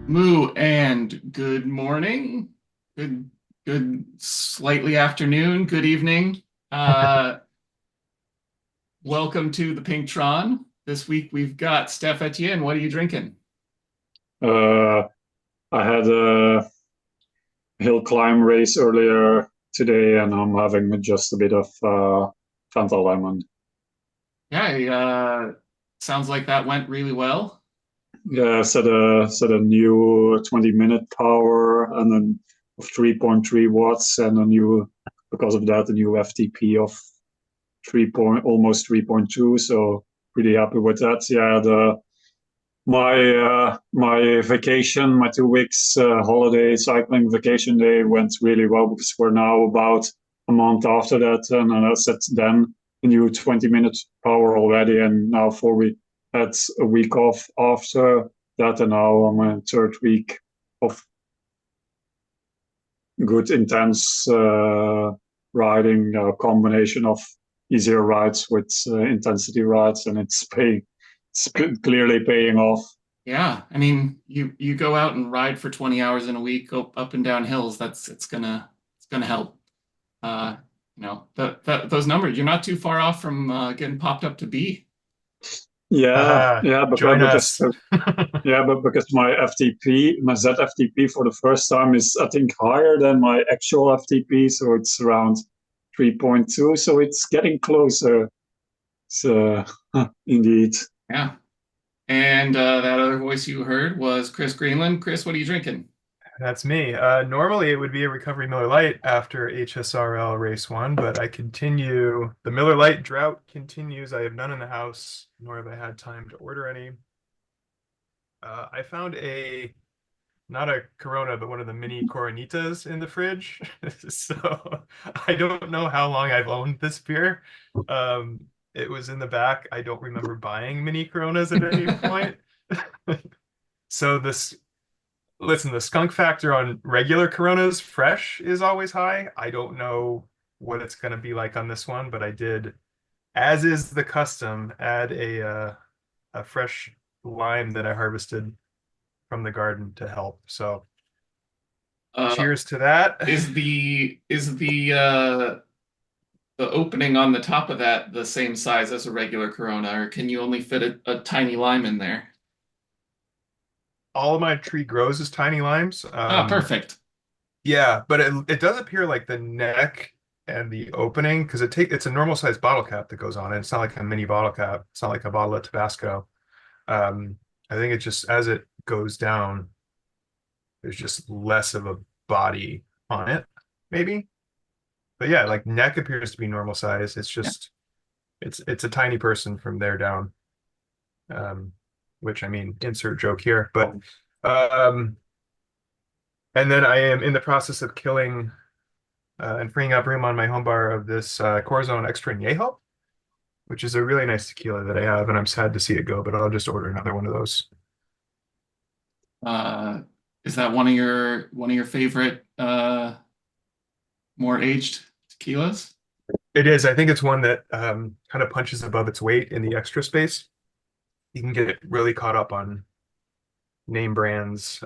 Moo and good morning, good good slightly afternoon, good evening. Uh, Welcome to the Pink Tron. This week we've got Steph Etienne. What are you drinking? Uh, I had a hill climb race earlier today, and I'm having just a bit of Fanta lemon. Yeah, sounds like that went really well. Yeah, set a new 20-minute power and then of 3.3 watts, and a new because of that a new FTP of almost 3.2. So pretty happy with that. Yeah, the my vacation, my 2 weeks holiday cycling vacation day went really well because we're now about a month after that, and I set then a new 20-minute power already, and now we had a week off after that, and now I'm on my third week of good intense riding, a combination of easier rides with intensity rides, and it's clearly paying off. Yeah, I mean, you go out and ride for 20 hours in a week, go up and down hills. It's gonna help. Uh, those numbers. You're not too far off from getting popped up to B. Yeah, yeah, Join us. because my FTP, my ZFTP for the first time is I think higher than my actual FTP, so it's around 3.2. So it's getting closer. So indeed. Yeah. And that other voice you heard was Chris Greenland. Chris, what are you drinking? That's me. Normally it would be a Recovery Miller Lite after HSRL race one, but I continue. The Miller Lite drought continues. I have none in the house, nor have I had time to order any. I found not a Corona, but one of the mini Coronitas in the fridge. So I don't know how long I've owned this beer. It was in the back. I don't remember buying mini Coronas at any point. So listen, the skunk factor on regular Coronas fresh is always high. I don't know what it's going to be like on this one, but I did, as is the custom, add a fresh lime that I harvested from the garden to help. So Uh, cheers to that. is the opening on the top of that the same size as a regular Corona, or can you only fit a tiny lime in there? All of my tree grows as tiny limes. Ah, perfect. Yeah, but it does appear like the neck and the opening, because it's a normal size bottle cap that goes on it. It's not like a mini bottle cap. It's not like a bottle of Tabasco. I think it just as it goes down, there's just less of a body on it, maybe. But yeah, like neck appears to be normal size. It's Yeah. just it's a tiny person from there down. Um, which I mean, insert joke here. But um, and then I am in the process of killing and freeing up room on my home bar of this Corazon Extra Añejo, which is a really nice tequila that I have, and I'm sad to see it go, but I'll just order another one of those. Uh, is that one of your favorite more aged tequilas? It is. I think it's one that kind of punches above its weight in the extra space. You can get really caught up on name brands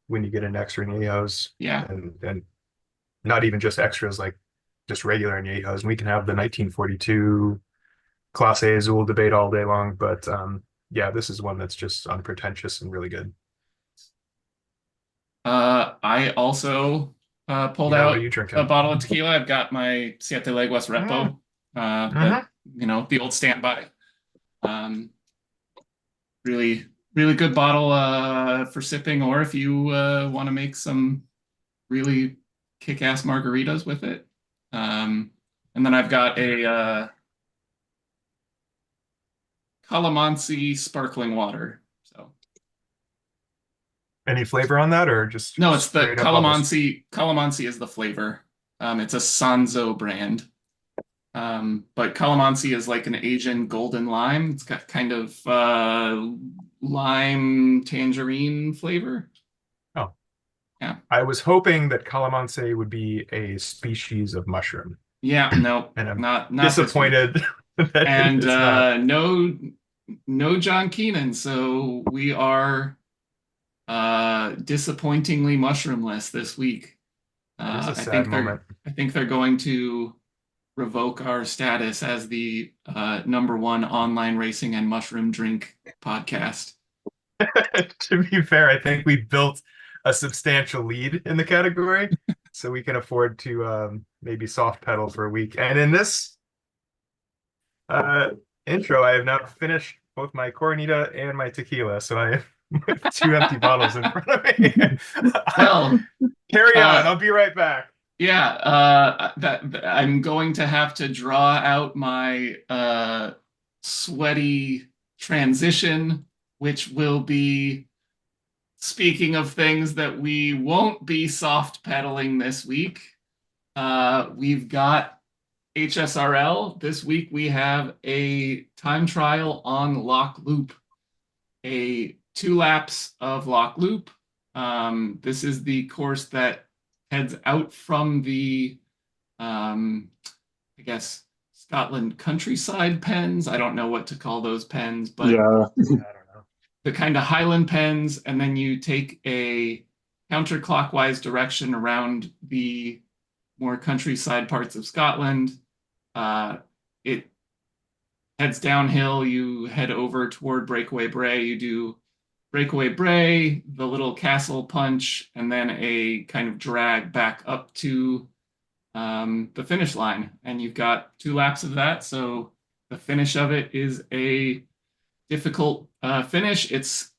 when you get into extra añejos, Yeah. and not even just extras, like just regular añejos. And we can have the 1942 Clase Azul debate all day long, but yeah, this is one that's just unpretentious and really good. I also pulled What are out you a drinking? bottle of tequila. I've got my Siete Leguas Mm-hmm. Repo, that the old standby. Um, really, really good bottle for sipping, or if you want to make some really kick-ass margaritas with it. Um, and then I've got a Calamansi sparkling water. So Any flavor on that, or just no, it's the straight up bubbles? Calamansi. Calamansi is the flavor. It's a Sanzo brand. But calamansi is like an Asian golden lime. It's got kind of lime tangerine flavor. Oh, Yeah. I was hoping that calamansi would be a species of mushroom, Yeah, no, and I'm not this week. disappointed that it And is not. no John Keenan, so we are disappointingly mushroomless this week. It is a I sad think moment. they're going to revoke our status as the #1 online racing and mushroom drink podcast. To be fair, I think we built a substantial lead in the category, so we can afford to maybe soft pedal for a week. And in this uh, intro, I have now finished both my Coronita and my tequila, so I have 2 empty bottles in front of me. Well, Carry on. uh, I'll be right back. yeah, that I'm going to have to draw out my sweaty transition, which will be speaking of things that we won't be soft pedaling this week. We've got HSRL. This week we have a time trial on Lock Loop, a 2 laps of Lock Loop. This is the course that heads out from the, I guess, Scotland countryside pens. I don't know what to call those pens, but Yeah, I don't know. the kind of highland pens, and then you take a counterclockwise direction around the more countryside parts of Scotland. It heads downhill. You head over toward Breakaway Bray. You do Breakaway Bray, the little castle punch, and then a kind of drag back up to the finish line. And you've got 2 laps of that. So the finish of it is a difficult finish. It's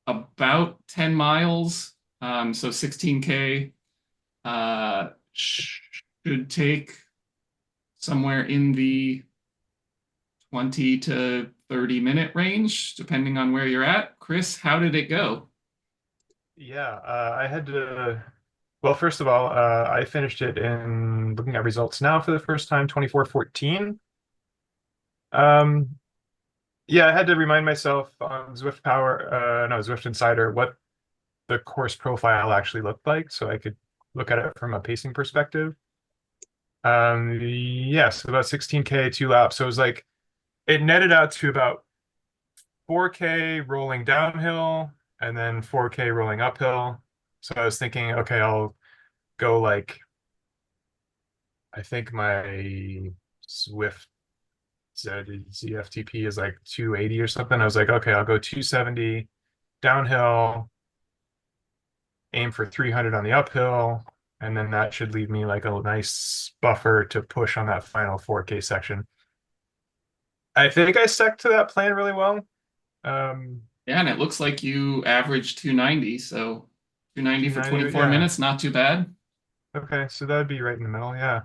about 10 miles, so 16K. Should take somewhere in the 20 to 30-minute range, depending on where you're at. Chris, how did it go? Yeah, I had to. Well, first of all, I finished it in looking at results now for the first time, 24:14. Um, yeah, I had to remind myself on Zwift Power, no, Zwift Insider, what the course profile actually looked like, so I could look at it from a pacing perspective. Yeah, so about 16K, 2 laps. So it was like it netted out to about 4K rolling downhill and then 4K rolling uphill. So I was thinking, okay, I'll go like I think my Zwift ZFTP is like 280 or something. I was like, okay, I'll go 270 downhill, aim for 300 on the uphill, and then that should leave me like a nice buffer to push on that final 4K section. I think I stuck to that plan really well. Yeah, and it looks like you averaged 290, so 290 for 290, 24 yeah. minutes, not too bad. Okay, so that'd be right in the middle, yeah.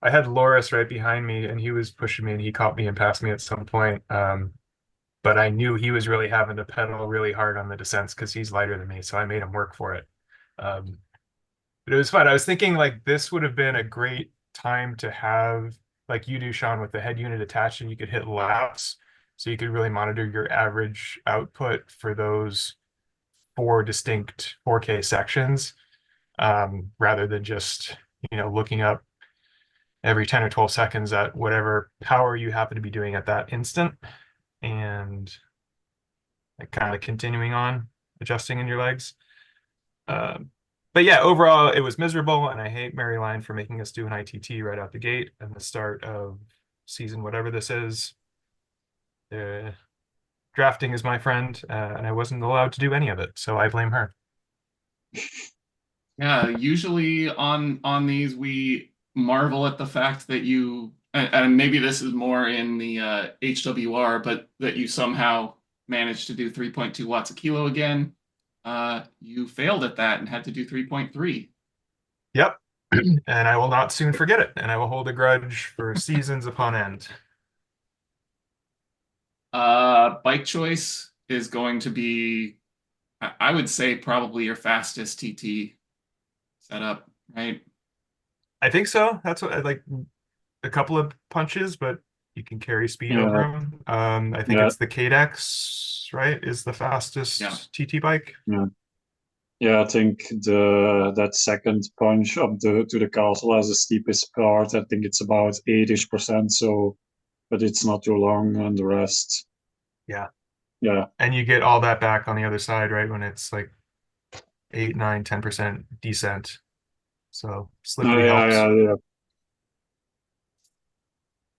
I had Loris right behind me, and he was pushing me, and he caught me and passed me at some point. But I knew he was really having to pedal really hard on the descents because he's lighter than me, so I made him work for it. Um, but it was fun. I was thinking like this would have been a great time to have, like you do, Sean, with the head unit attached, and you could hit laps, so you could really monitor your average output for those 4 distinct 4K sections, rather than just looking up every 10 or 12 seconds at whatever power you happen to be doing at that instant, and like, kind of continuing on adjusting in your legs. But yeah, overall it was miserable, and I hate Maryline for making us do an ITT right out the gate and the start of season whatever this is. Drafting is my friend, and I wasn't allowed to do any of it, so I blame her. Yeah, usually on these we marvel at the fact that you, and maybe this is more in the HWR, but that you somehow managed to do 3.2 watts a kilo again. You failed at that and had to do 3.3. Yep. And I will not soon forget it, and I will hold a grudge for seasons upon end. Bike choice is going to be, I would say, probably your fastest TT setup, right? I think so. That's what I like. A couple of punches, but you can carry speed over yeah, them. I think yeah, it's the Cadex, right? Is the fastest Yeah. TT bike. yeah. Yeah, I think that second punch up to the castle has the steepest part. I think it's about 80%, so but it's not too long, and the rest, Yeah. yeah, And you get all that back on the other side, right? When it's like 8, 9, 10% descent. So Oh, slippery yeah, helps. yeah.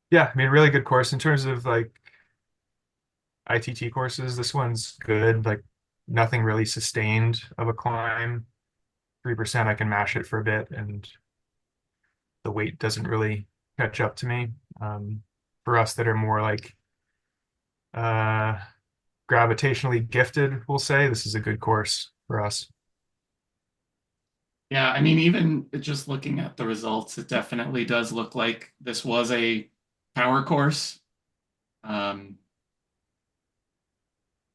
Yeah, I mean, really good course in terms of like ITT courses. This one's good. Like nothing really sustained of a climb. 3% I can mash it for a bit, and the weight doesn't really catch up to me. For us that are more like uh, gravitationally gifted, we'll say this is a good course for us. Yeah, I mean, even just looking at the results, it definitely does look like this was a power course. Um,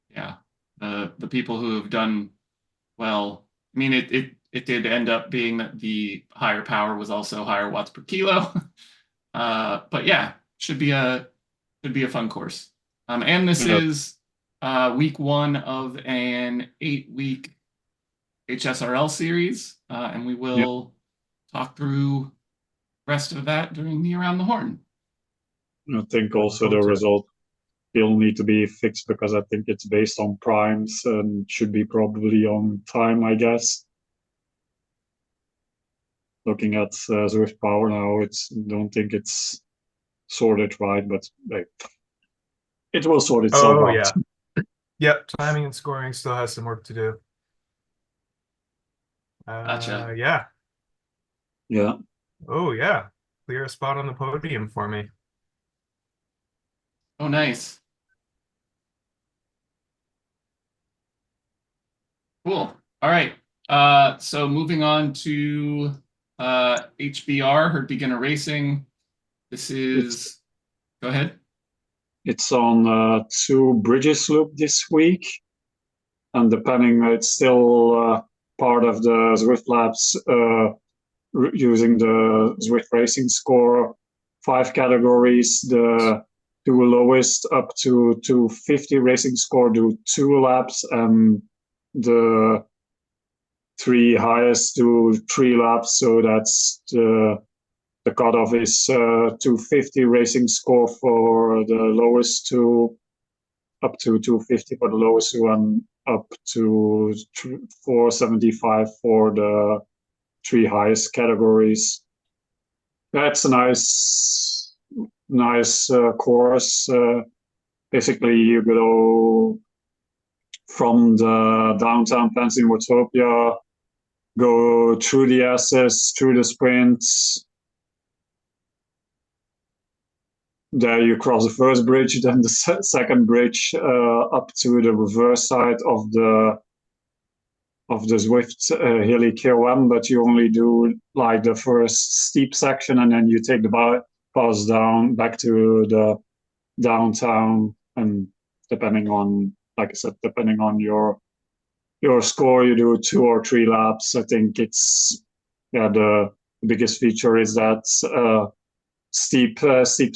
yeah, the people who have done well, I mean, it did end up being that the higher power was also higher watts per kilo. But yeah, should be a fun course. And this Yeah. is week one of an 8-week HSRL series, and we Yeah. will talk through the rest of that during the Around the Horn. I think also the Forward to it. result will need to be fixed because I think it's based on primes and should be probably on time, I guess. Looking at Swift Power now, it's don't think it's sorted right, but it will sort itself Oh out. yeah. Yep, timing and scoring still has some work to do. Gotcha. Yeah. Yeah. Oh yeah. Clear a spot on the podium for me. Oh, nice. Cool. All right. So moving on to HBR, Herd Beginner Racing. This It's is, go ahead. it's on 2 bridges loop this week, and depending, it's still part of the Zwift Labs using the Zwift Racing Score 5 categories. The two lowest up to 250 Racing Score do 2 laps, and the 3 highest do 3 laps. So that's the cutoff is 250 Racing Score for the lowest two, up to 250 for the lowest two, and up to 475 for the 3 highest categories. That's a nice course. Basically, you go from the downtown Pennsylvania Watopia, go through the SS, through the sprints. There you cross the first bridge, then the second bridge up to the reverse side of the Zwift hilly KOM, but you only do like the first steep section, and then you take the bus down back to the downtown, and depending on, like I said, depending on your score, you do 2 or 3 laps. I think it's, yeah, the biggest feature is that steep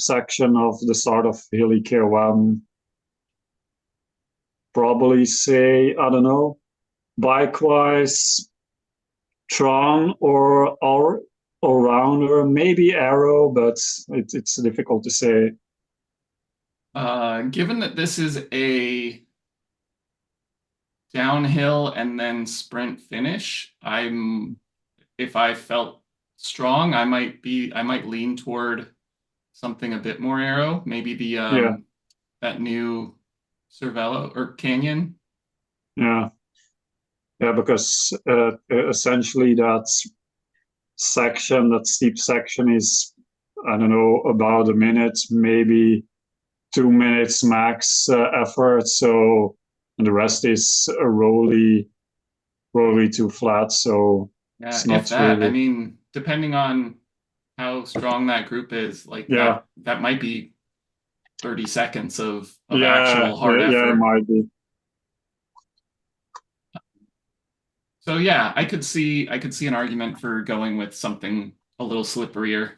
section of the start of hilly KOM. Probably say, I don't know, bike wise, Tron or all-rounder, maybe Arrow, but it's difficult to say. Given that this is a downhill and then sprint finish, if I felt strong, I might lean toward something a bit more arrow, maybe the Yeah, that new Cervelo or Canyon. yeah, yeah, because essentially that steep section is, I don't know, about a minute, maybe 2 minutes max effort. So, and the rest is a rolly too flat. So Yeah, it's if not that, I really. mean, depending on how strong that group is, like Yeah, that might be 30 seconds of yeah, actual hard yeah, it effort. might be. So yeah, I could see an argument for going with something a little slipperier.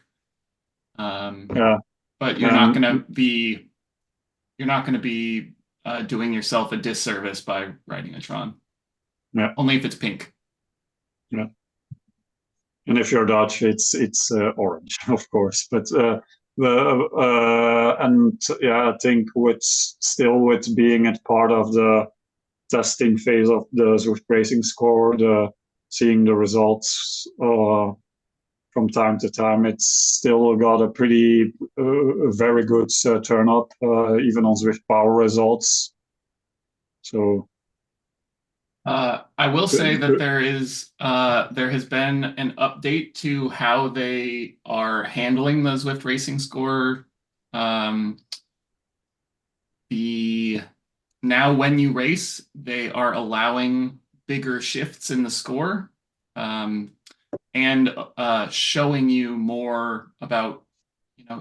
Um, Yeah, but and you're not gonna be doing yourself a disservice by riding a Tron. yeah, Only if it's pink. yeah. And if you're Dutch, it's orange, of course. But and yeah, I think with being it part of the testing phase of the Swift Racing Score, seeing the results from time to time. It's still got a pretty very good turn up, even on Swift Power results. So I will say that there has been an update to how they are handling the Zwift Racing Score. Now when you race, they are allowing bigger shifts in the score, and showing you more about,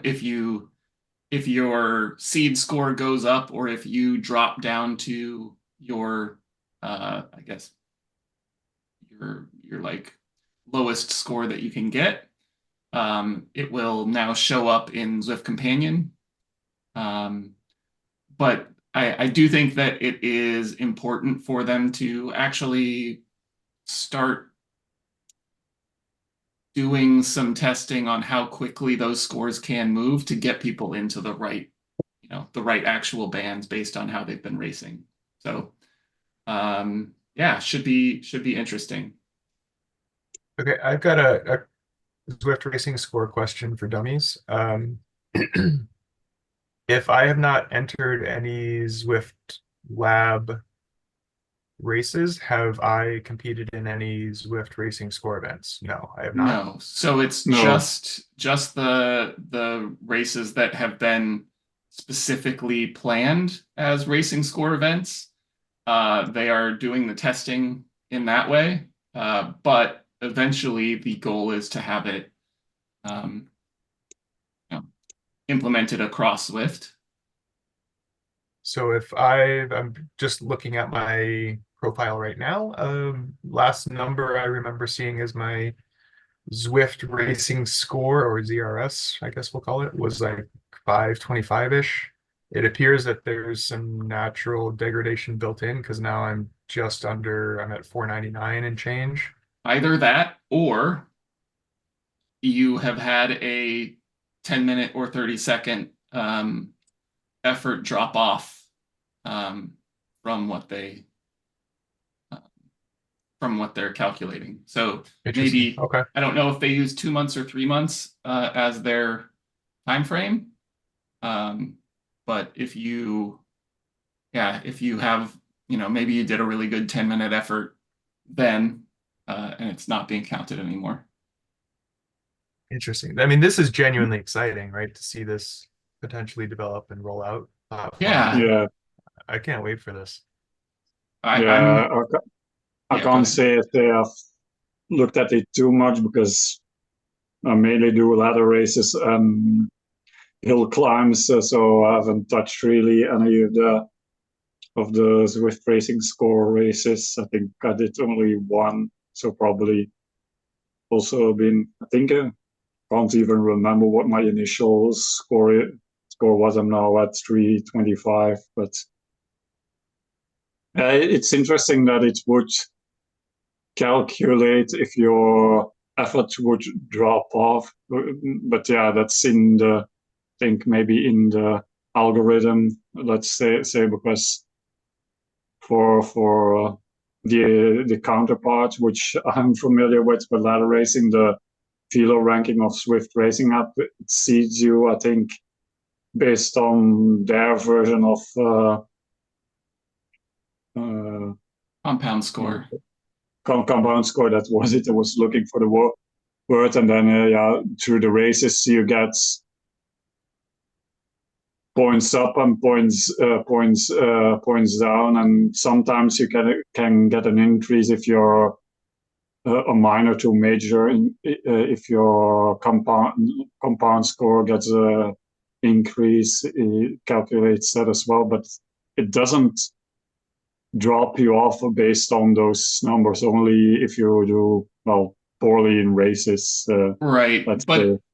if your seed score goes up or if you drop down to your I guess your like lowest score that you can get. It will now show up in Zwift Companion. But I do think that it is important for them to actually start doing some testing on how quickly those scores can move to get people into the right actual bands based on how they've been racing. So yeah, should be interesting. Okay, I've got a Zwift Racing Score question for dummies. If I have not entered any Zwift Lab races, have I competed in any Zwift Racing Score events? No, I have not. No, so it's No. just the races that have been specifically planned as racing score events. They are doing the testing in that way, but eventually the goal is to have it implemented across Zwift. So if I'm just looking at my profile right now, last number I remember seeing is my Zwift Racing Score, or ZRS, I guess we'll call it, was like 525-ish. It appears that there's some natural degradation built in because now I'm at 499 and change. Either that, or you have had a 10-minute or 30-second effort drop off from what they're calculating. So maybe, Okay. I don't know if they use 2 months or 3 months as their time frame. But if you have, maybe you did a really good 10-minute effort then, and it's not being counted anymore. Interesting. I mean, this is genuinely exciting, right? To see this potentially develop and roll out. Yeah. I can't wait for this. I Yeah, can't say if they have looked at it too much because I mainly do ladder races and hill climbs, so I haven't touched really any of the Zwift Racing Score races. I think I did only one, so probably also been. I think I can't even remember what my initial score was. I'm now at 325, but it's interesting that it would calculate if your effort would drop off. But yeah, that's in the, I think maybe in the algorithm, let's say because for the counterpart, which I'm familiar with ladder racing, the Velo ranking of Swift Racing app, it seeds you, I think, based on their version of compound score. Compound score, that was it. I was looking for the word, and then through the races you get points up and points down, and sometimes you can get an increase if you're a minor to major. If your compound score gets a increase, it calculates that as well, but it doesn't drop you off based on those numbers. Only if you do poorly in races. Right, but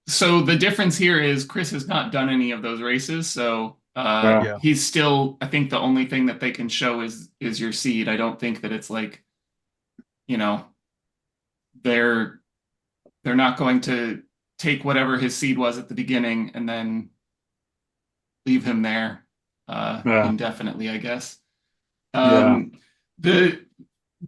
so the difference here is Chris has not done any of those races, so he's still, I think the only thing that they can show is your seed. I don't think that it's like, they're not going to take whatever his seed was at the beginning and then leave him there indefinitely, I guess.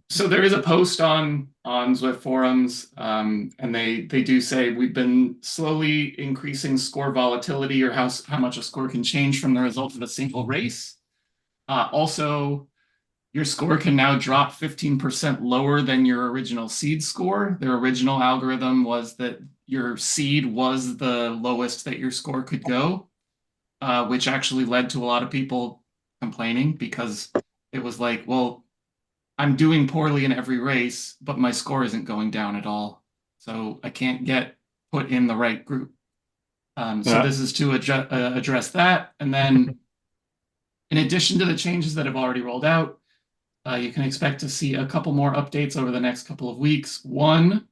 So there is a post on Zwift forums, and they do say we've been slowly increasing score volatility, or how much a score can change from the result of a single race. Also, your score can now drop 15% lower than your original seed score. Their original algorithm was that your seed was the lowest that your score could go, which actually led to a lot of people complaining, because it was like, well, I'm doing poorly in every race, but my score isn't going down at all. So I can't get put in the right group. So this is to address that. And then in addition to the changes that have already rolled out, you can expect to see a couple more updates over the next couple of weeks. One,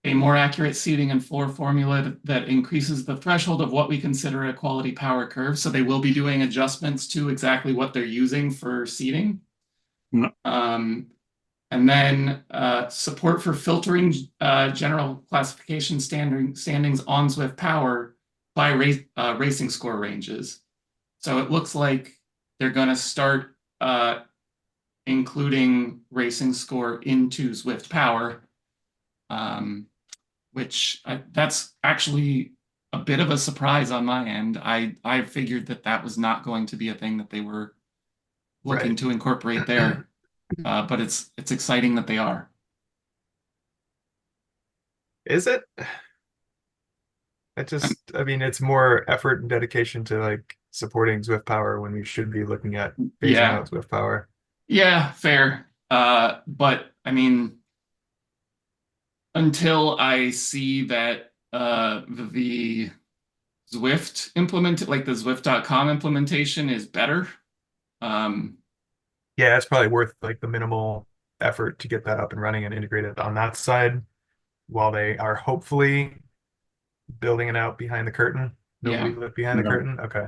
a more accurate seeding and floor formula that increases the threshold of what we consider a quality power curve. So they will be doing adjustments to exactly what they're using for seeding. And then support for filtering general classification standings on Zwift Power by racing score ranges. So it looks like they're going to start including racing score into Zwift Power, which that's actually a bit of a surprise on my end. I figured that was not going to be a thing that they were looking to incorporate there. But it's exciting that they are. Is it? I mean, it's more effort and dedication to like supporting Zwift Power when we should be looking at phasing out Zwift Power. Yeah, fair. But I mean, until I see that the Zwift like the Zwift.com implementation is better. Yeah, it's probably worth like the minimal effort to get that up and running and integrated on that side while they are hopefully building it out behind the curtain. Nobody lived behind the curtain. Okay.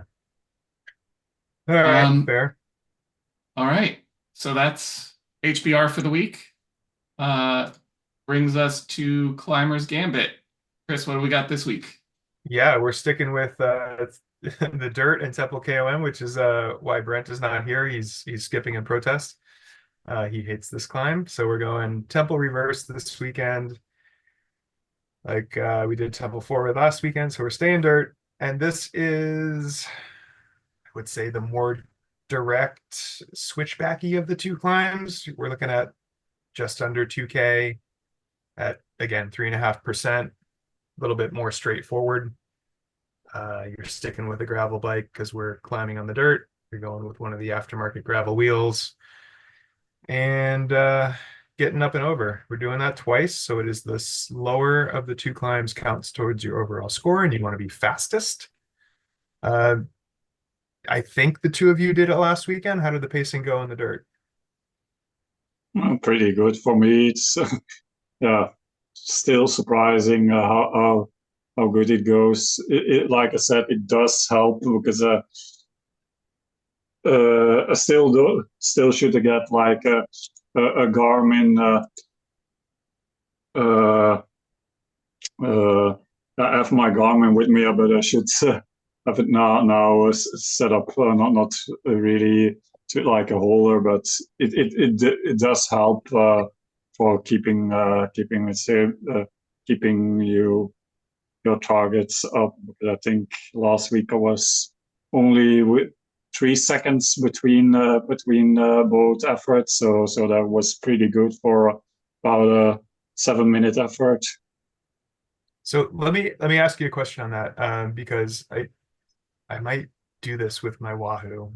All right, fair. All right. So that's HBR for the week. Brings us to Climber's Gambit. Chris, what do we got this week? Yeah, we're sticking with the dirt and Temple KOM, which is why Brent is not here. He's skipping in protest. He hates this climb. So we're going Temple reverse this weekend. Like we did Temple forward last weekend. So we're staying dirt. And this is, I would say, the more direct switchbacky of the two climbs. We're looking at just under 2K at, again, 3.5%, a little bit more straightforward. You're sticking with a gravel bike because we're climbing on the dirt. You're going with one of the aftermarket gravel wheels and getting up and over. We're doing that twice. So it is the slower of the two climbs counts towards your overall score, and you want to be fastest. I think the two of you did it last weekend. How did the pacing go in the dirt? Pretty good for me. It's yeah, still surprising how good it goes. Like I said, it does help because I still should get like a Garmin. I have my Garmin with me, but I should have it now set up. Not really to like a holder, but it does help for keeping your targets up. I think last week I was only with 3 seconds between both efforts, so that was pretty good for about a 7-minute effort. So let me ask you a question on that, because I might do this with my Wahoo.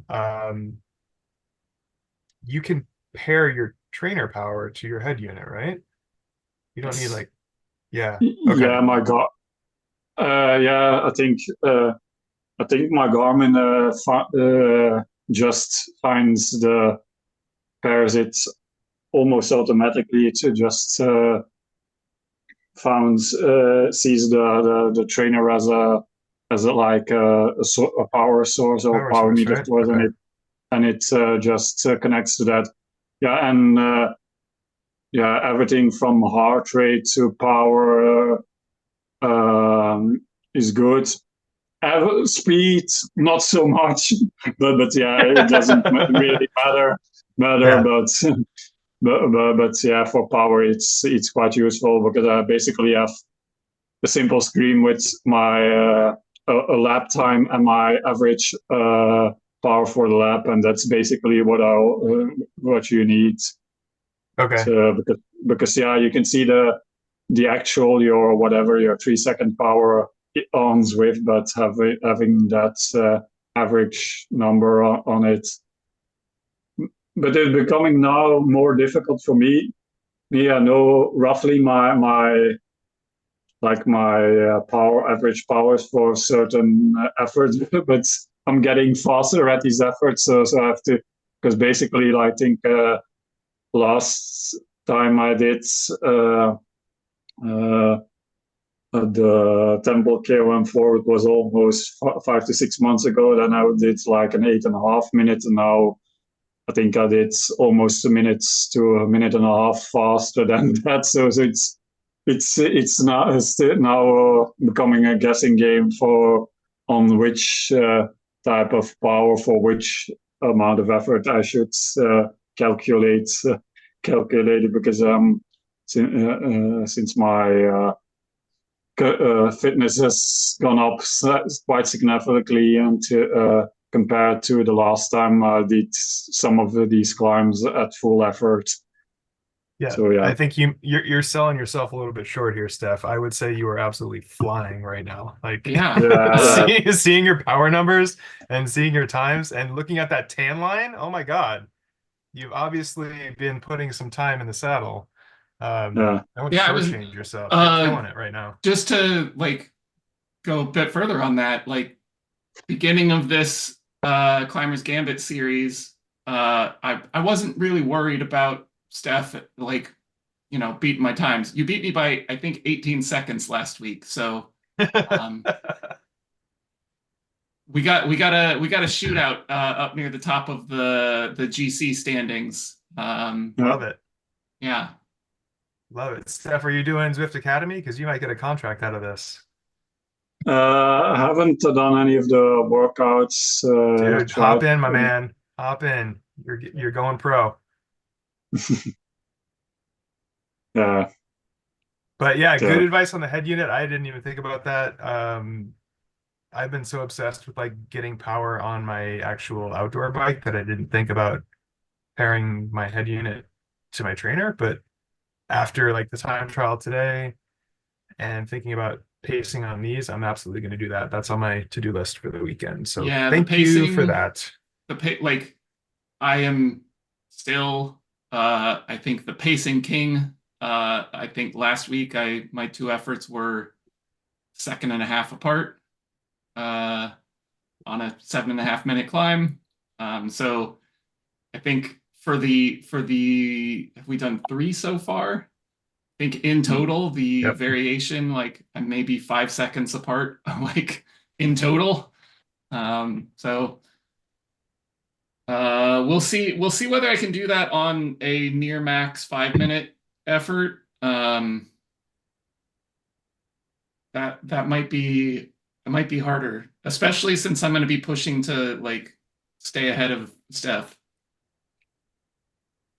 You can pair your trainer power to your head unit, right? You don't need like, yeah. Okay. Yeah, my God. Yeah, I think my Garmin just finds pairs it almost automatically. It just sees the trainer as like a power source or power meter, right? source, Okay. and it just connects to that. Yeah, and yeah, everything from heart rate to power is good. Speed, not so much, but yeah, it doesn't really matter. Yeah. But yeah, for power, it's quite useful because I basically have a simple screen with my a lap time and my average power for the lap, and that's basically what you need. Okay. So because yeah, you can see the actual your whatever your 3 second power it owns with, but having that average number on it. But it's becoming now more difficult for me. I know roughly my power average powers for certain efforts, but I'm getting faster at these efforts, so I have to, because basically I think last time I did uh, the Temple KOM4, it was almost 5 to 6 months ago. Then I did like an 8.5 minutes, and now I think I did almost a minute to a minute and a half faster than that. So it's now becoming a guessing game for on which type of power for which amount of effort I should calculate calculate it, because since my fitness has gone up quite significantly, and compared to the last time I did some of these climbs at full effort. Yeah, so yeah, I think you're selling yourself a little bit short here, Steph. I would say you are absolutely flying right now. Like Yeah. yeah, seeing your power numbers and seeing your times and looking at that tan line. Oh my God, you've obviously been putting some time in the saddle. yeah. Don't Yeah, I was shortchange yourself. You're killing it right now. just to like go a bit further on that, like beginning of this Climbers Gambit series, I wasn't really worried about Steph, like, beating my times. You beat me by, I think, 18 seconds last week. So um, we got a shootout up near the top of the GC standings. Love it. Yeah. Love it. Steph, are you doing Zwift Academy? Because you might get a contract out of this. I haven't done any of the workouts. Dude, Tried. hop in, my man. Hop in. You're going pro. Yeah. But yeah, good Uh, advice on the head unit. I didn't even think about that. I've been so obsessed with like getting power on my actual outdoor bike that I didn't think about pairing my head unit to my trainer. But after like the time trial today and thinking about pacing on these, I'm absolutely going to do that. That's on my to-do list for the weekend. So Yeah, the thank you for pacing, that. like I am still I think the pacing king. I think last week my two efforts were second and a half apart uh, on a 7.5 minute climb. So I think for the have we done three so far? I think in total the Yep. variation like maybe 5 seconds apart, like in total. So we'll see whether I can do that on a near max 5 minute effort. That might be harder, especially since I'm going to be pushing to like stay ahead of Steph.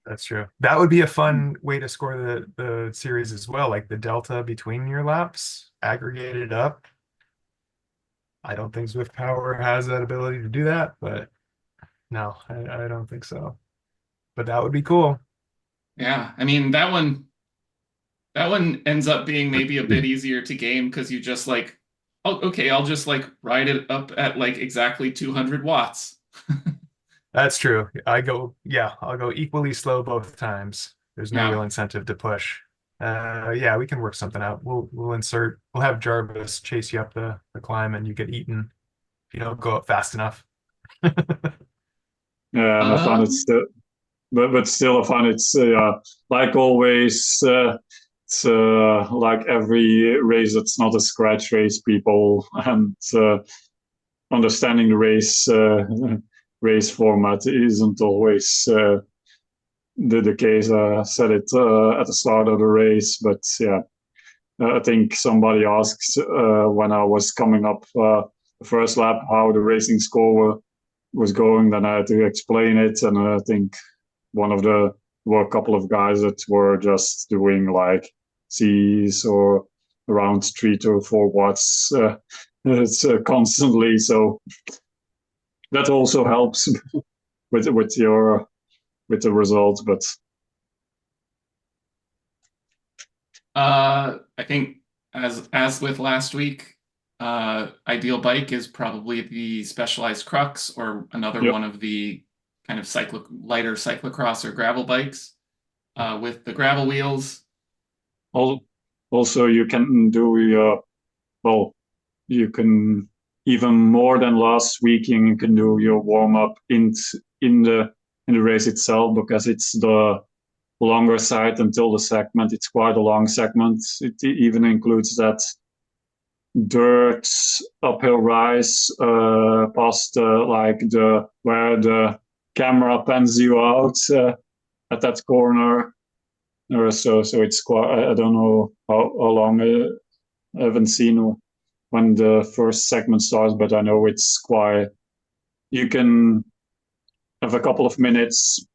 That's true. That would be a fun way to score the series as well, like the delta between your laps aggregated up. I don't think Zwift Power has that ability to do that, but no, I don't think so. But that would be cool. Yeah, I mean that one ends up being maybe a bit easier to game because you just like, oh, okay, I'll just like ride it up at like exactly 200 watts. That's true. Yeah, I'll go equally slow both times. There's no Yeah. real incentive to push. Yeah, we can work something out. We'll have Jarvis chase you up the climb and you get eaten if you don't go up fast enough. yeah, and I found it Um, still, but still, I find it's like always. It's like every race. It's not a scratch race, people, and understanding the race format isn't always the case. I said it at the start of the race, but yeah, I think somebody asked when I was coming up the first lap how the racing score was going. Then I had to explain it, and I think there were a couple of guys that were just doing like C's or around 3 to 4 watts. It's constantly, so that also helps with the results. But I think as with last week, ideal bike is probably the Specialized Crux or another Yep. one of the kind of lighter cyclocross or gravel bikes with the gravel wheels. Also, you can do you can even more than last week. You can do your warm up in the race itself, because it's the longer side until the segment. It's quite a long segment. It even includes that dirt uphill rise past like where the camera pans you out at that corner. So it's quite. I don't know how long. I haven't seen when the first segment starts, but I know it's quite. You can have a couple of minutes.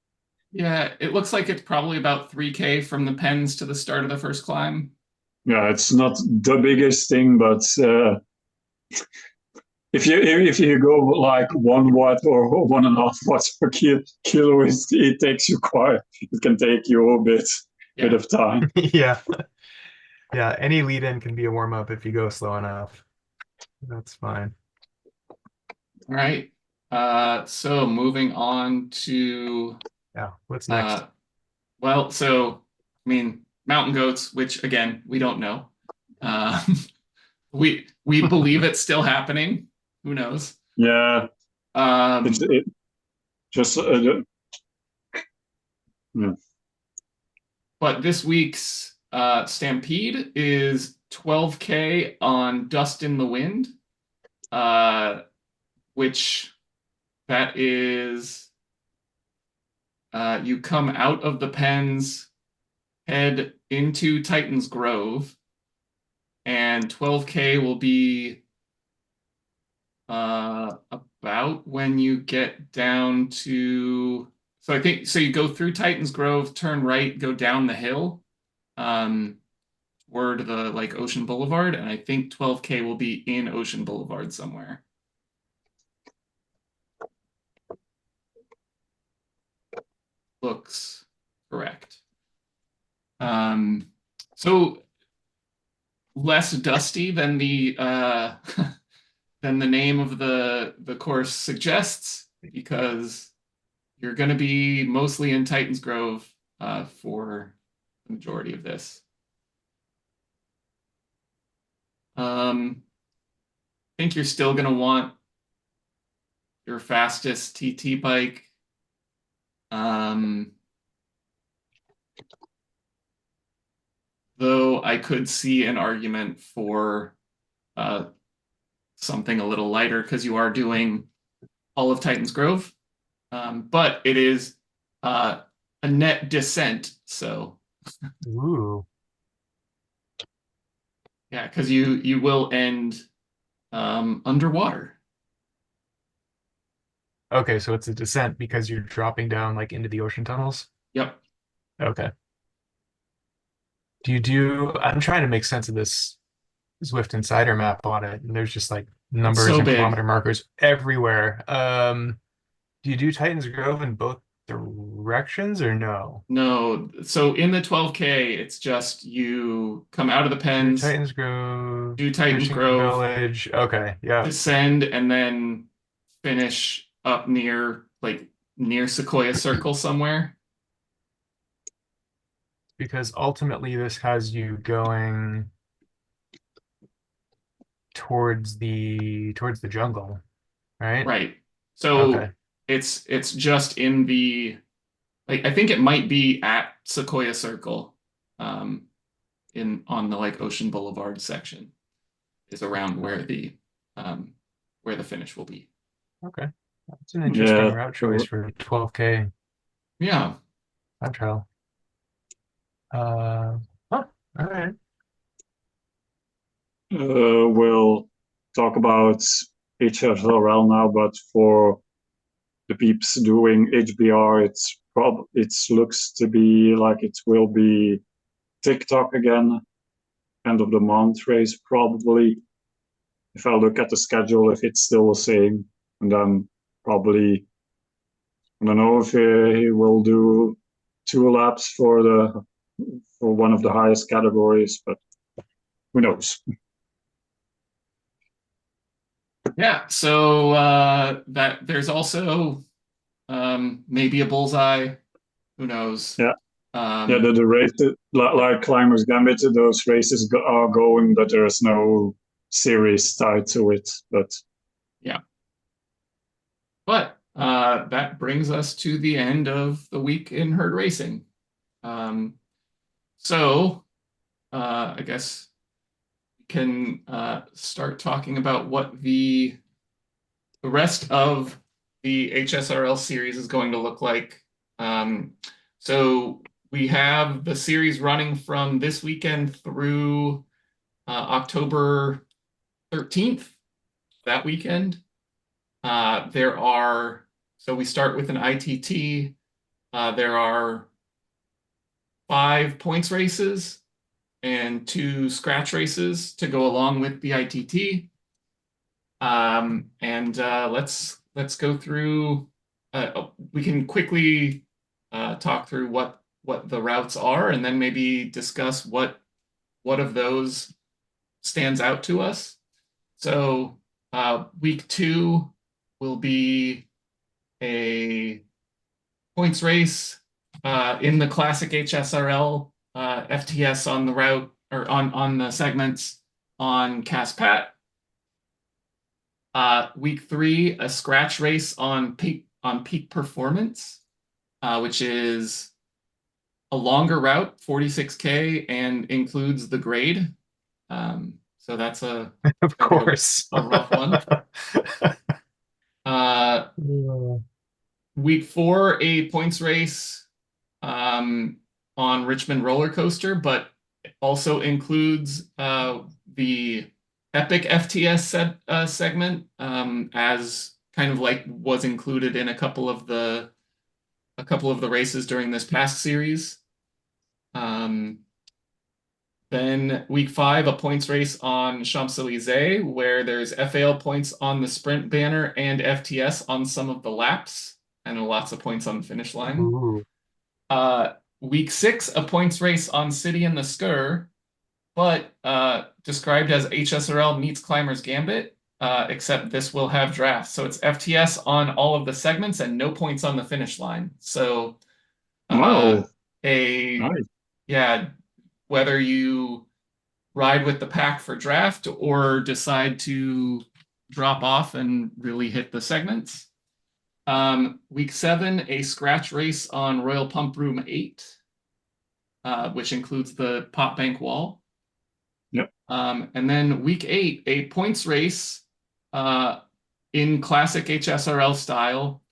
Yeah, it looks like it's probably about 3K from the pens to the start of the first climb. Yeah, it's not the biggest thing, but if you go like 1 watt or 1.5 watts per kilo, it takes you quite. It can take you a bit of time. Yeah. Yeah, any lead in can be a warm up if you go slow enough. That's fine. All right. So moving on to what's next? Well, so I mean, mountain goats, which again we don't know. We believe it's still happening. Who knows? Yeah. It just yeah. But this week's Stampede is 12K on Dust in the Wind, which that is you come out of the pens, head into Titan's Grove, and 12K will be about when you get down to. So I think so. You go through Titan's Grove, turn right, go down the hill, toward the like Ocean Boulevard, and I think 12K will be in Ocean Boulevard somewhere. Looks correct. So less dusty than the than the name of the course suggests, because you're going to be mostly in Titans Grove for the majority of this. I think you're still going to want your fastest TT bike. Though I could see an argument for something a little lighter, because you are doing all of Titan's Grove. But it is a net descent, so. Ooh. Yeah, because you will end underwater. Okay, so it's a descent because you're dropping down like into the ocean tunnels? Yep. Okay. I'm trying to make sense of this Zwift Insider map on it, and there's just like numbers so and big. kilometer markers everywhere. Do you do Titans Grove in both directions or no? No, so in the 12K, it's just you come out of the pens, Do Titans Grove, do Titans Fishing Grove, Village. Okay, yeah. descend, and then finish up near Sequoia Circle somewhere. Because ultimately this has you going towards the jungle, right? Right. So Okay. it's just in the I think it might be at Sequoia Circle, on the like Ocean Boulevard section is around where the finish will be. Okay. That's an interesting route choice sure. for 12K Yeah. time trial. All right. We'll talk about HSRL now, but for the peeps doing HBR, it looks to be like it will be TikTok again, end of the month race probably. If I look at the schedule, if it's still the same, and then probably I don't know if he will do 2 laps for one of the highest categories, but who knows? Yeah, so that there's also maybe a bullseye. Who knows? Yeah. The race, like Climbers Gambit, those races are going, but there's no series tied to it. But yeah. But that brings us to the end of the week in herd racing. So I guess we can start talking about what the rest of the HSRL series is going to look like. So we have the series running from this weekend through October 13th, that weekend. So we start with an ITT. There are 5 points races and 2 scratch races to go along with the ITT. Let's go through. We can quickly talk through what the routes are, and then maybe discuss what of those stands out to us. So week 2 will be a points race in the classic HSRL FTS on the route or on the segments on Caspat. Week 3, a scratch race on peak performance, which is a longer route, 46K, and includes the grade. So that's of course a rough one. Week 4, a points race on Richmond Roller Coaster, but also includes the Epic FTS segment, as kind of like was included in a couple of the races during this past series. Then week 5, a points race on Champs-Élysées, where there's FAL points on the sprint banner and FTS on some of the laps, and lots of points on the finish line. Week 6, a points race on City and the Skur, but described as HSRL meets Climbers Gambit, except this will have drafts. So it's FTS on all of the segments and no points on the finish line. So nice. Yeah, whether you ride with the pack for draft or decide to drop off and really hit the segments. Week 7, a scratch race on Royal Pump Room 8, which includes the pot bank wall. Yep. And then week 8, a points race in classic HSRL style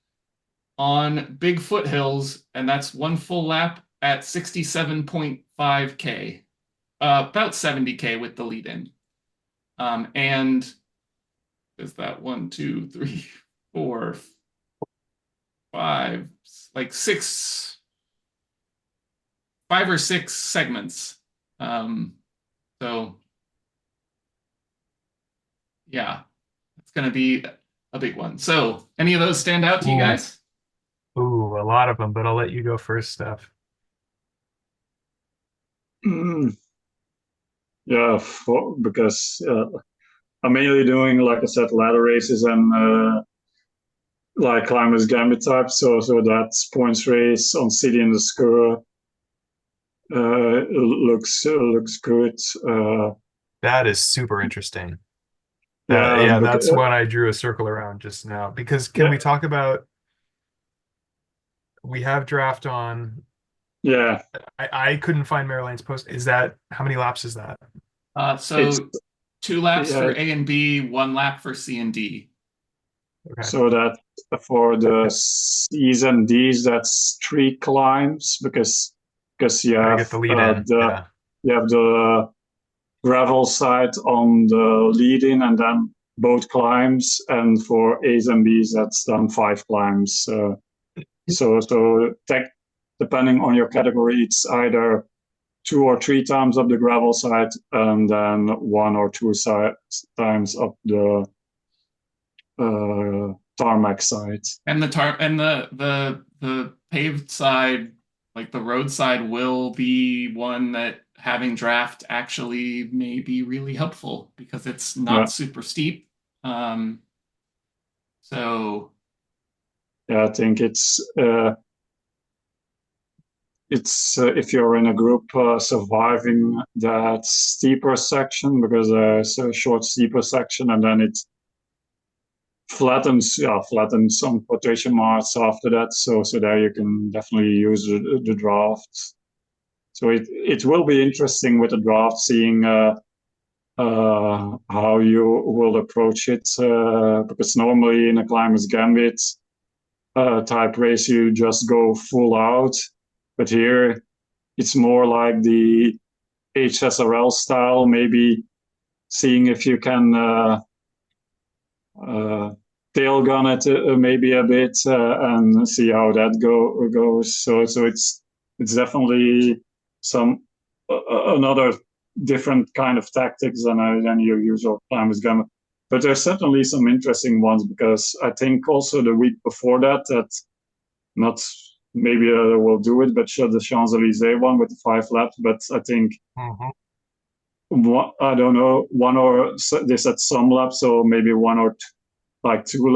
on big foothills, and that's 1 full lap at 67.5K, about 70K with the lead in. And is that 1, 2, 3, 4, 5, like 5 or 6 segments. So yeah, it's going to be a big one. So any of those stand out to you guys? Ooh, a lot of them, but I'll let you go first, Steph. Yeah, because I'm mainly doing, like I said, ladder races and like Climbers Gambit type. So that's points race on City and the Skur. Looks good. That is super interesting. Yeah, that's what I drew a circle around just now. Because can we talk about? We have draft on. Yeah. I couldn't find Marilene's post. Is that how many laps is that? So 2 laps for A and B, 1 lap for C and D. Okay. So that for the C's and D's, that's 3 climbs because you have get the lead in. You have the gravel side on the lead in, and then both climbs, and for A's and B's, that's done 5 climbs. So depending on your category, it's either 2 or 3 times up the gravel side, and then 1 or 2 times up the tarmac side. And the paved side, like the road side, will be one that having draft actually may be really helpful because it's not super steep. So yeah, I think it's if you're in a group surviving that steeper section, because there's a short steeper section, and then it flattens some quotation marks after that. So there you can definitely use the draft. So it will be interesting with the draft, seeing how you will approach it, because normally in a Climbers Gambit type race you just go full out, but here it's more like the HSRL style, maybe seeing if you can tail gun it maybe a bit and see how that goes. So it's definitely another different kind of tactics than your usual Climbers Gambit. But there's certainly some interesting ones, because I think also the week before that not maybe we'll do it, but the Champs-Élysées one with the 5 laps. But I think I don't know, they said some laps, so maybe 1 or 2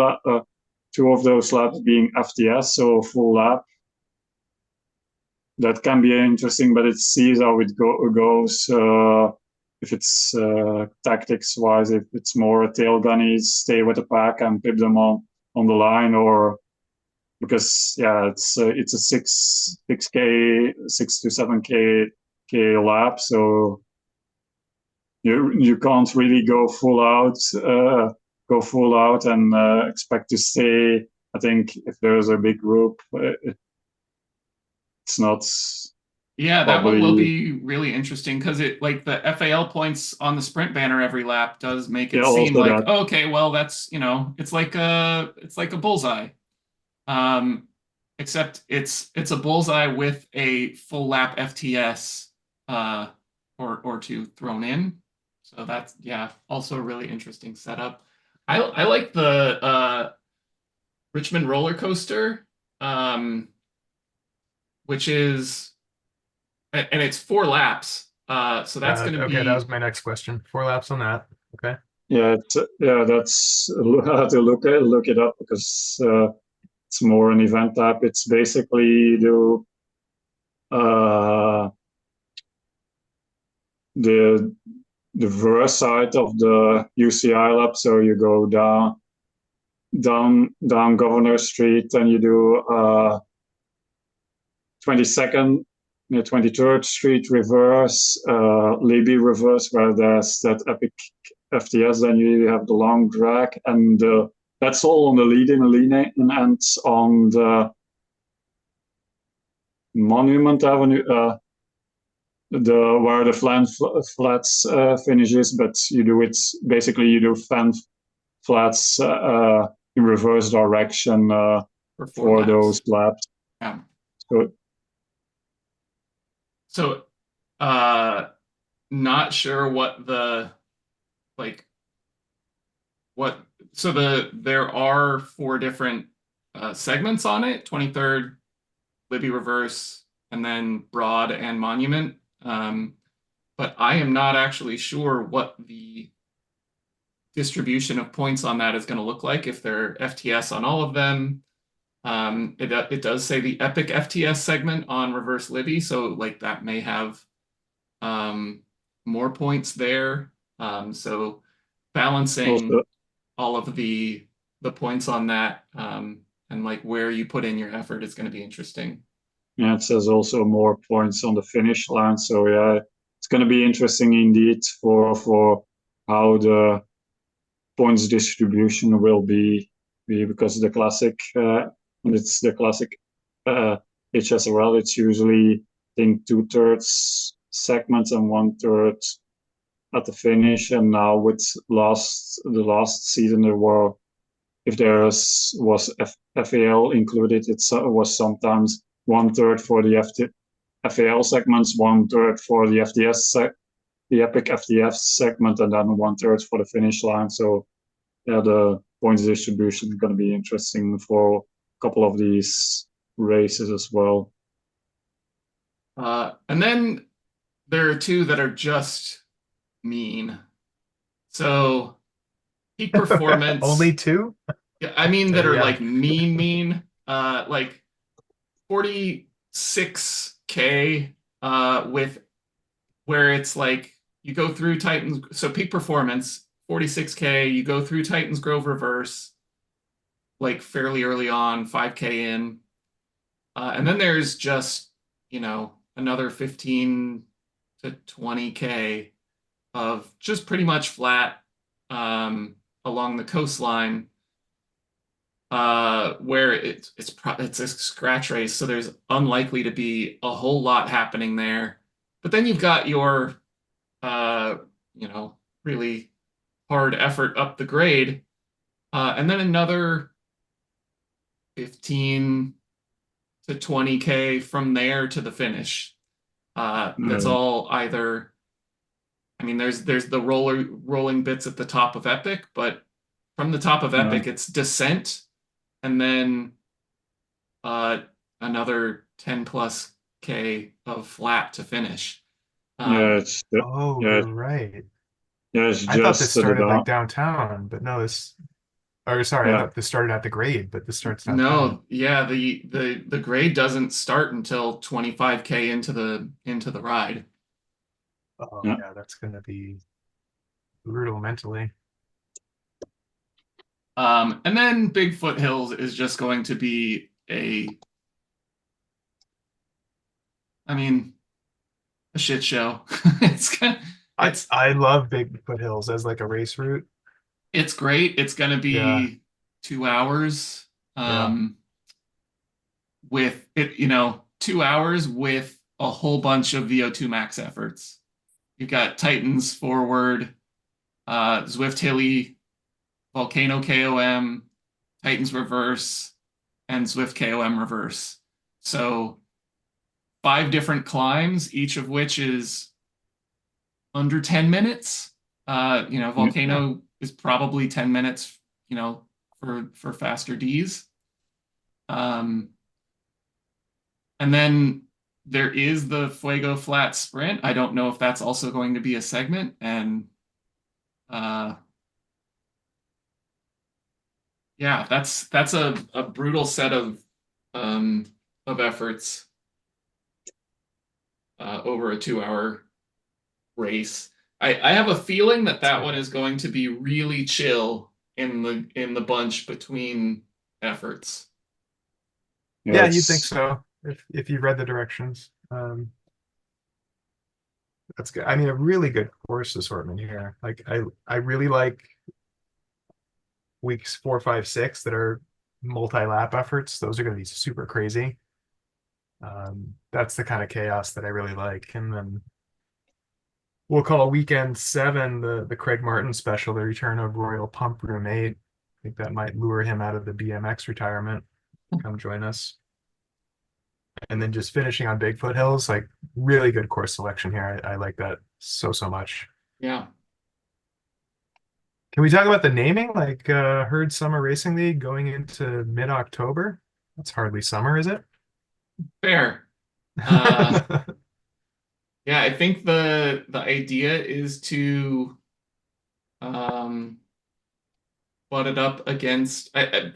of those laps being FTS, so full lap. That can be interesting, but it sees how it goes. If it's tactics wise, if it's more tail gunny, stay with the pack and pip them on the line, or because it's a 6K, 6 to 7K lap, so you can't really go full out and expect to stay. I think if there's a big group, it's not. Yeah, that one will be really interesting, because it, like, the FAL points on the sprint banner every lap does make it seem like, oh, okay, well, that's, it's like a bullseye. Except it's a bullseye with a full lap FTS or 2 thrown in. So that's, also a really interesting setup. I like the Richmond roller coaster, which is, and it's 4 laps. So that's going to be okay. That was my next question. 4 laps on that. Okay. Yeah, that's I have to look it up, because it's more an event type. It's basically the reverse side of the UCI lap. So you go down Governor Street, and you do 22nd, 23rd Street reverse, Libby reverse, where there's that epic FTS. Then you have the long drag, and that's all on the lead-in and on the Monument Avenue, where the flats finishes. But you do fan flats in reverse direction for those laps. Yeah. So not sure what there are 4 different segments on it: 23rd, Libby reverse, and then Broad and Monument. But I am not actually sure what the distribution of points on that is going to look like, if they're FTS on all of them. It does say the epic FTS segment on reverse Libby, so like that may have more points there. So balancing all of the points on that and like where you put in your effort is going to be interesting. Yeah, it says also more points on the finish line. So yeah, it's going to be interesting indeed for how the points distribution will be, because the classic when it's the classic HSRL, it's usually, I think, 2/3 segments and 1/3 at the finish. And now with the last season, there were, if there was FAL included, it was sometimes 1/3 for the FAL segments, 1/3 for the the Epic FTF segment, and then 1/3 for the finish line. So yeah, the points distribution is going to be interesting for a couple of these races as well. And then there are two that are just mean. So peak performance. Only two? Yeah, I mean that are Yeah. like mean. Like 46K with where it's like you go through Titans. So peak performance, 46K, you go through Titans Grove reverse, like fairly early on, 5K in. And then there's just, another 15 to 20K of just pretty much flat along the coastline, where it's a scratch race, so there's unlikely to be a whole lot happening there. But then you've got your, really hard effort up the grade, and then another 15 to 20K from there to the finish. That's all either. I mean, there's the rolling bits at the top of Epic, but from the top of Epic, it's descent, and then another 10 plus K of flat to finish. You're Right. Yeah, it's I thought this just started like downtown, but no, I thought this started at the grade, but this starts downtown. No, yeah, the grade doesn't start until 25K into the ride. Oh yeah, that's gonna be brutal mentally. And then Big Foothills is just going to be a shit show. I love Big Foothills as like a race route. It's great. It's going to be 2 hours. With it, 2 hours with a whole bunch of VO2 max efforts. You've got Titans forward, Zwift Hilly, Volcano KOM, Titans reverse, and Zwift KOM reverse. So 5 different climbs, each of which is under 10 minutes. Volcano is probably 10 minutes, for faster Ds. And then there is the Fuego Flat Sprint. I don't know if that's also going to be a segment. And yeah, that's a brutal set of efforts over a 2-hour race. I have a feeling that one is going to be really chill in the bunch between efforts. Yeah, you'd think so if you read the directions. That's good. I mean, a really good course assortment here. Like I really like weeks 4, 5, 6 that are multi-lap efforts. Those are going to be super crazy. That's the kind of chaos that I really like. And then we'll call weekend 7 the Craig Martin special, the return of Royal Pump Room 8. I think that might lure him out of the BMX retirement. Come join us. And then just finishing on Big Foothills, like really good course selection here. I like that so much. Yeah. Can we talk about the naming? Like Herd Summer Racing League going into mid-October? That's hardly summer, is it? Fair. Yeah, I think the idea is to butt it up against. I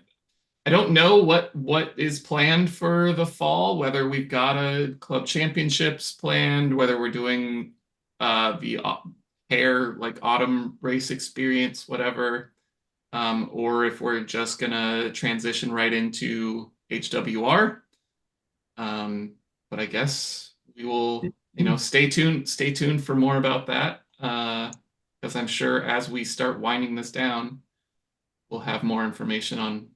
don't know what is planned for the fall, whether we've got a club championships planned, whether we're doing the pair like autumn race experience, whatever, or if we're just gonna transition right into HWR. But I guess we will, stay tuned for more about that, because I'm sure as we start winding this down, we'll have more information on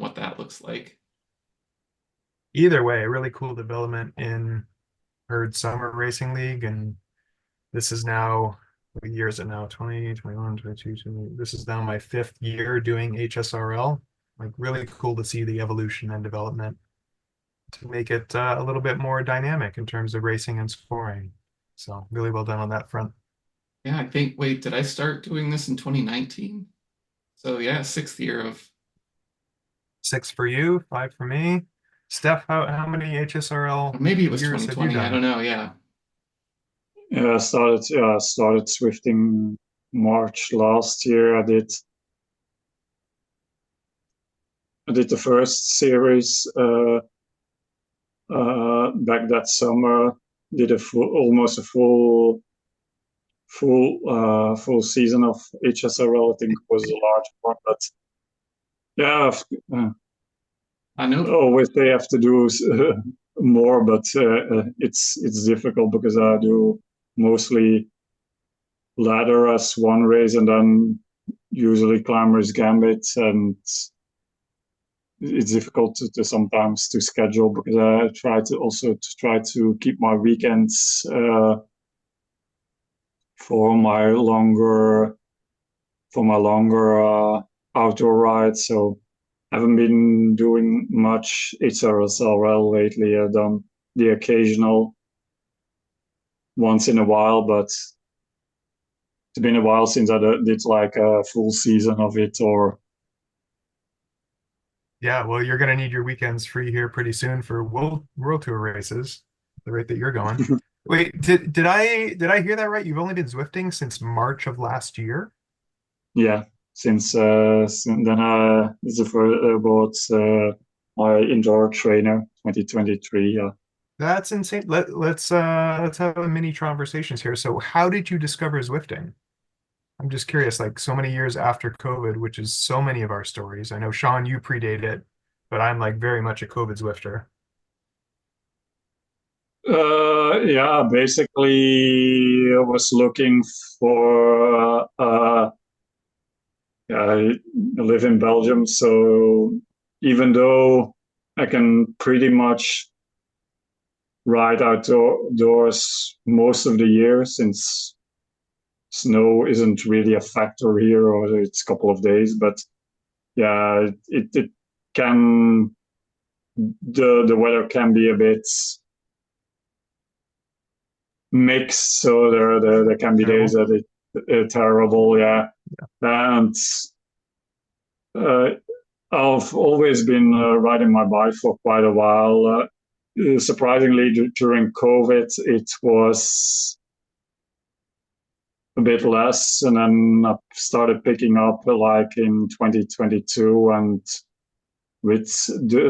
what that looks like. Either way, a really cool development in Herd Summer Racing League, and this is now what year is it now? 20, 21, 22, 20. This is now my 5th year doing HSRL. Like really cool to see the evolution and development to make it a little bit more dynamic in terms of racing and scoring. So really well done on that front. Yeah, I think, wait, did I start doing this in 2019? So yeah, 6th year of 6 for you, 5 for me. Steph, how many HSRL maybe it was years have you 2020. I don't done? know. Yeah. Yeah, I started Swifting March last year. I did the first series back that summer. Did almost a full season of HSRL. I think it was a large one, but yeah, I know. always they have to do more, but it's difficult because I do mostly ladder as one race and then usually climbers gambit, and it's difficult to sometimes to schedule because I try to keep my weekends for my longer outdoor rides. So I haven't been doing much HSRL lately. I've done the occasional once in a while, but it's been a while since I did like a full season of it. Or Yeah, well, you're gonna need your weekends free here pretty soon for World Tour races, the rate that you're going. Wait, did I hear that right? You've only been Zwifting since March of last year? yeah, since then this is for about my indoor trainer 2023. That's insane. Let's have a mini conversations here. So how did you discover Zwifting? I'm just curious, like so many years after COVID, which is so many of our stories. I know Sean, you predate it, but I'm like very much a COVID Zwifter. Yeah, basically, I was looking for. I live in Belgium, so even though I can pretty much ride outdoors most of the year, since snow isn't really a factor here, or it's a couple of days, but yeah, it can the weather can be a bit mixed, so there can be days Terrible. that it terrible, yeah. And uh, I've always been riding my bike for quite a while. Surprisingly, during COVID, it was a bit less, and then I started picking up like in 2022, and with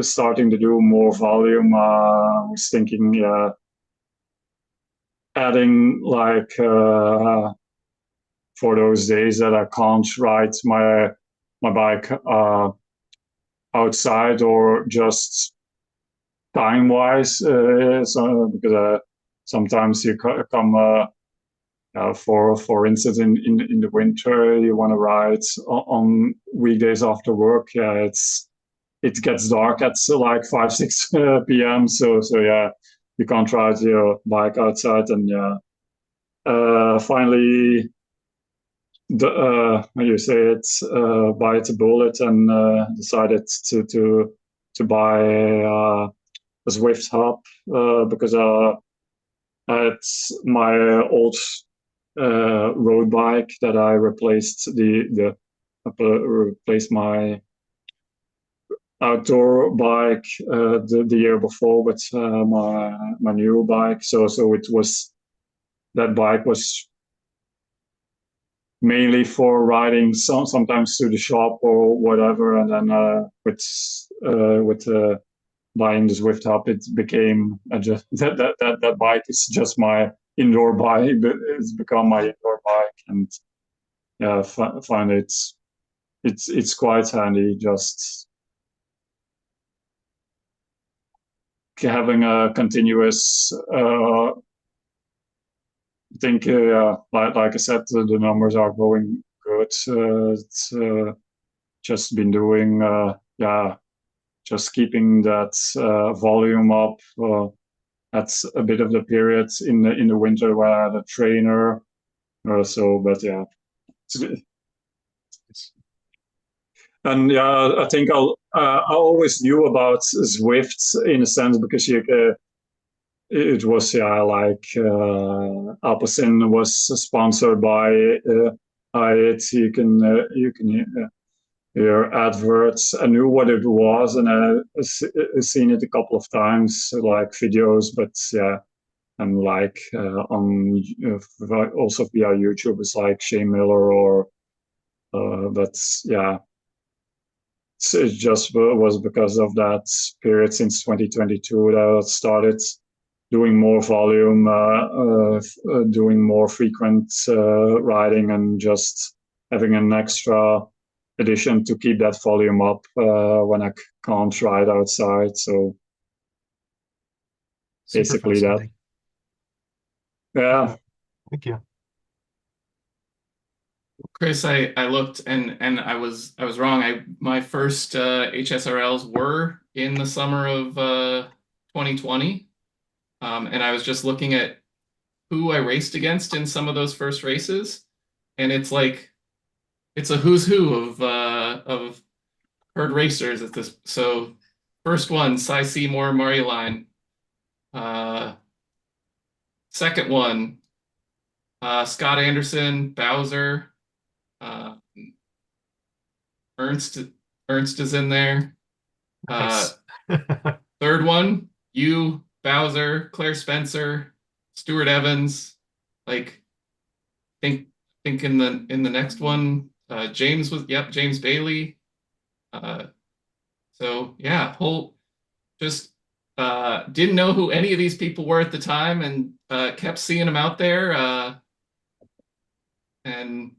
starting to do more volume, I was thinking, yeah, adding like for those days that I can't ride my bike outside or just time wise, so because sometimes you come for instance in the winter you want to ride on weekdays after work. Yeah, it gets dark at like 5 6 p.m. So yeah, you can't ride your bike outside, and yeah, finally how you say it, bite a bullet and decided to buy a Zwift hub because it's my old road bike that I replaced replaced my outdoor bike the year before with my new bike. So it was that bike was mainly for riding sometimes to the shop or whatever, and then with buying the Zwift Hub, it became just that bike is just my indoor bike. It's become my indoor bike, and yeah, I find it's quite handy just having a continuous. I think, like I said, the numbers are going good. It's just been doing, yeah, just keeping that volume up. That's a bit of the period in the winter where I had a trainer or so. But yeah, and yeah, I think I always knew about Zwift in a sense because it was like Alpecin was sponsored by it. You can hear adverts. I knew what it was, and I've seen it a couple of times, like videos. But yeah, and like on also via YouTube, it's like Shane Miller or but yeah, it just was because of that period since 2022 that I started doing more volume, doing more frequent riding, and just having an extra addition to keep that volume up when I can't ride outside. So Super basically that. fascinating. Yeah. Thank you. Chris, I looked and I was wrong. My first HSRLs were in the summer of 2020. And I was just looking at who I raced against in some of those first races, and it's like it's a who's who of herd racers at this. So first one, Cy Seymour, Marioline. Second one, Scott Anderson, Bowser. Uh, Ernst Ernst is in there. Nice. Third one, you, Bowser, Claire Spencer, Stuart Evans. Like think in the next one, James James Bailey. So yeah, whole just didn't know who any of these people were at the time, and kept seeing them out there. And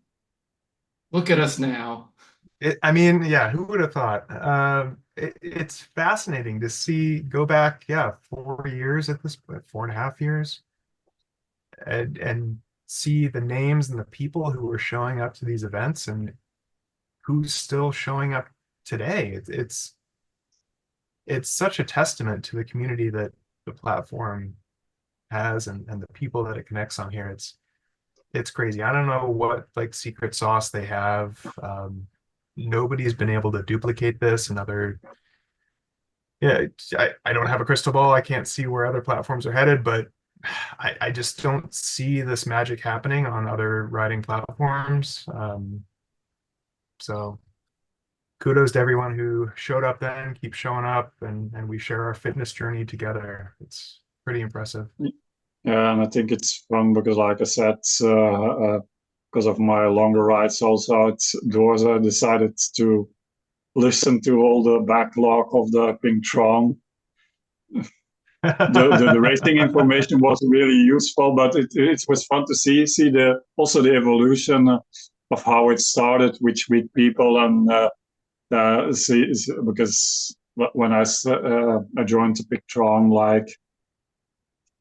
look at us now. I mean, yeah, who would have thought? It's fascinating to see, go back, yeah, 4 years at this point, 4.5 years, and see the names and the people who were showing up to these events and who's still showing up today. It's such a testament to the community that the platform has, and the people that it connects on here. It's crazy. I don't know what like secret sauce they have. Nobody's been able to duplicate this. Yeah, I don't have a crystal ball. I can't see where other platforms are headed, but I just don't see this magic happening on other riding platforms. So kudos to everyone who showed up then, keep showing up, and we share our fitness journey together. It's pretty impressive. Yeah, and I think it's fun because, like I said, because of my longer rides also outdoors, I decided to listen to all the backlog of the Pink Tron. The racing information was really useful, but it was fun to see also the evolution of how it started, which week people, and see, because when I joined the Pink Tron like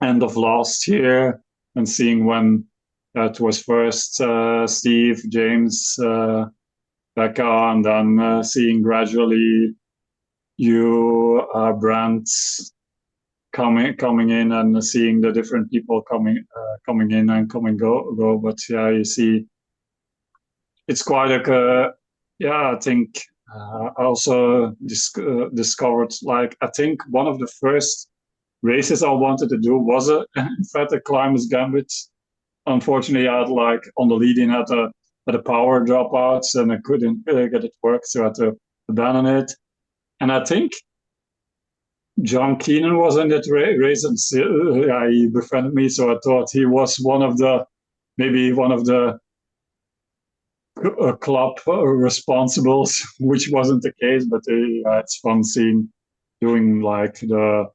end of last year, and seeing when it was first Steve, James, Becca, and then seeing gradually you, Brent, coming in, and seeing the different people coming in and go. But yeah, you see, it's quite yeah. I think I also discovered, like, I think one of the first races I wanted to do was in fact a Climbers Gambit. Unfortunately, I had like on the lead in had a power dropouts, and I couldn't get it work, so I had to abandon it. And I think John Keenan was in that race, and he befriended me, so I thought he was maybe one of the club responsibles, which wasn't the case. But it's fun seeing doing like the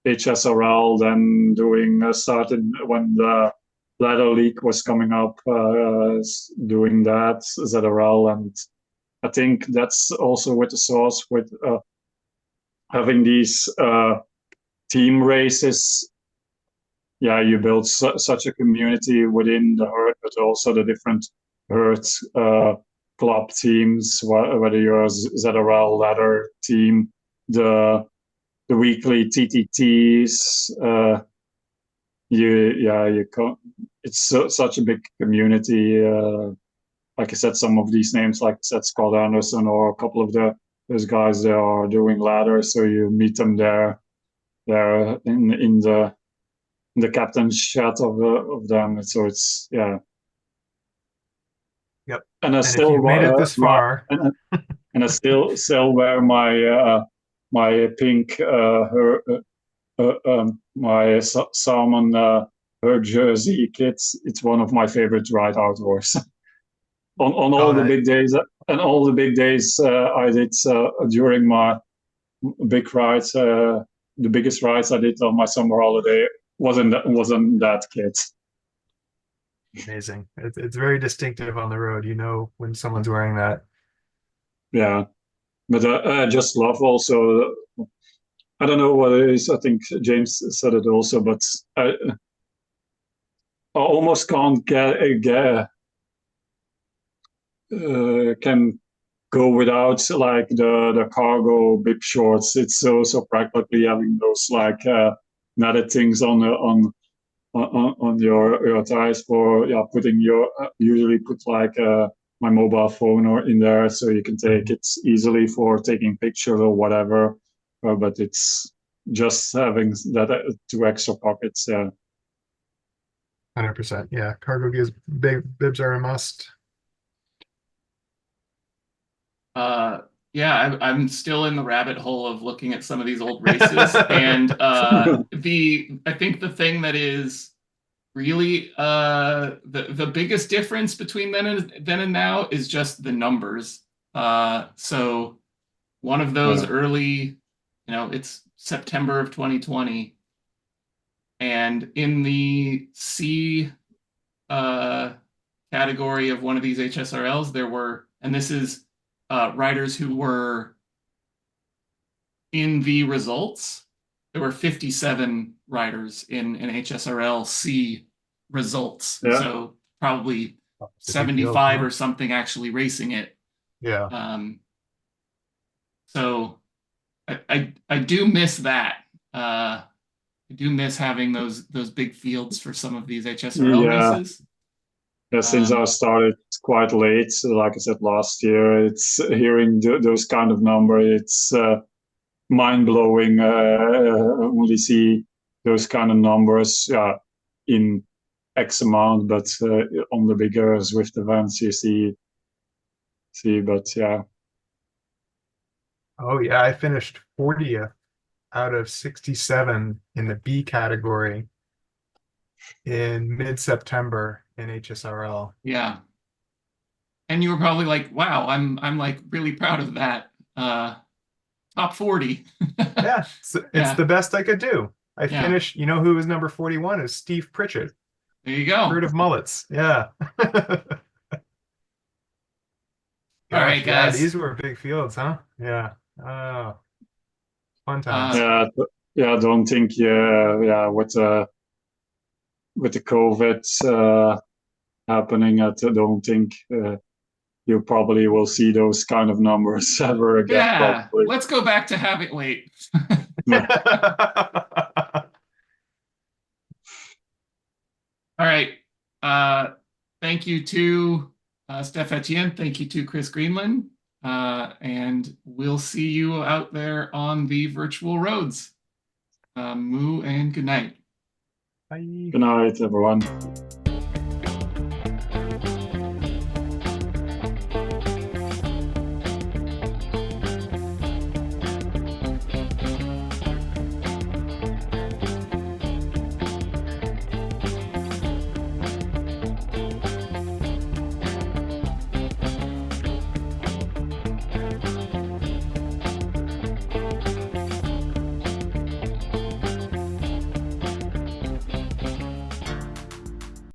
HSRL, then doing started when the ladder league was coming up, doing that ZRL, and I think that's also with the source with having these team races. Yeah, you build such a community within the herd, but also the different herd club teams, whether you're a ZRL ladder team, the weekly TTTs. You such a big community. Like I said, some of these names, like I said, Scott Anderson or a couple of those guys, they are doing ladders, so you meet them there in the captain's chat of them. So it's yeah. Yep. And I And if still you've made it this far, and I still wear my pink my salmon her jersey. It's one of my favorite ride outdoors. on all the big days and all the big days I did during my big rides. The biggest rides I did on my summer holiday wasn't that kit. amazing. It's very distinctive on the road. You know when someone's wearing that. Yeah, but I just love also. I don't know what it is. I think James said it also, but I almost can't can go without like the cargo bib shorts. It's so practically having those like netted things on your thighs for putting your usually put like my mobile phone or in there so you can take it easily for taking pictures or whatever. But it's just having that 2 extra pockets. 100%. Yeah, cargo gears, bibs are a must. Yeah, I'm still in the rabbit hole of looking at some of these old races, and I think the thing that is really the biggest difference between then and now is just the numbers. So one of those early, it's September of 2020, and in the C category of one of these HSRLs, there were, and this is riders who were in the results. There were 57 riders in an HSRL C results. Yeah. So probably 75 or something actually racing it. Yeah. So I do miss that. I do miss having those big fields for some of these HSRL races. Yeah, since I started quite late, like I said last year, it's hearing those kind of numbers. It's mind blowing. Only see those kind of numbers, in X amount, but on the bigger Zwift events, you see. But yeah. Oh yeah, I finished 40th out of 67 in the B category in mid-September in HSRL. Yeah. And you were probably like, wow, I'm like really proud of that. Top 40. Yeah, it's the best I could do. I finished, you know who was number 41 is Steve Pritchett. There you go. Herd of Mullets. Yeah. All right, guys. Yeah, these were big fields, huh? Yeah. Oh, fun times. I don't think with the COVID happening, I don't think you probably will see those kind of numbers ever again. Yeah, probably. Let's go back to having wait. All right. Thank you to Steph Etienne. Thank you to Chris Greenland. And we'll see you out there on the virtual roads. Moo and good night. Bye. Good night, everyone.